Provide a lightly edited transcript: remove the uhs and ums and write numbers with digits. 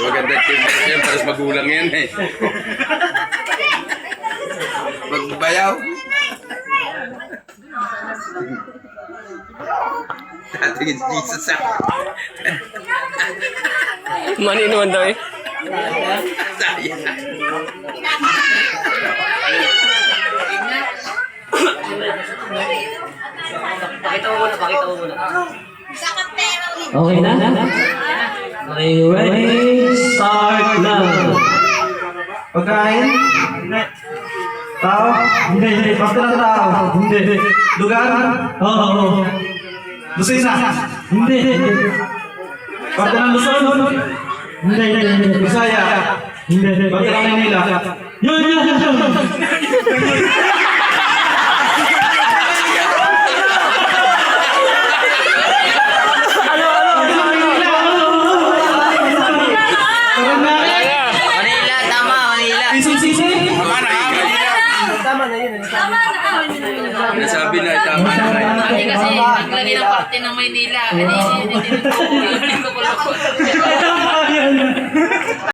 Maganda team yan, paras magulang yan eh. Magbayaw. Tatingin si Jesus ah. Maninuan daw eh. Saya. Pakita mo muna, pakita mo muna. Okay na? Okay, ready, start now. Pagkain? Hindi. Tao? Hindi. Parte ng tao? Hindi. Lugar? Oo. Lusina? Hindi. Parte ng Luzon? Hindi. Bisaya? Hindi. Parte ng Manila? Yun! Manila, tama, Manila. Tama na yun. Nasabi na, tama na. Hindi kasi naglagay ng parte ng Maynila. Hindi ko pala po.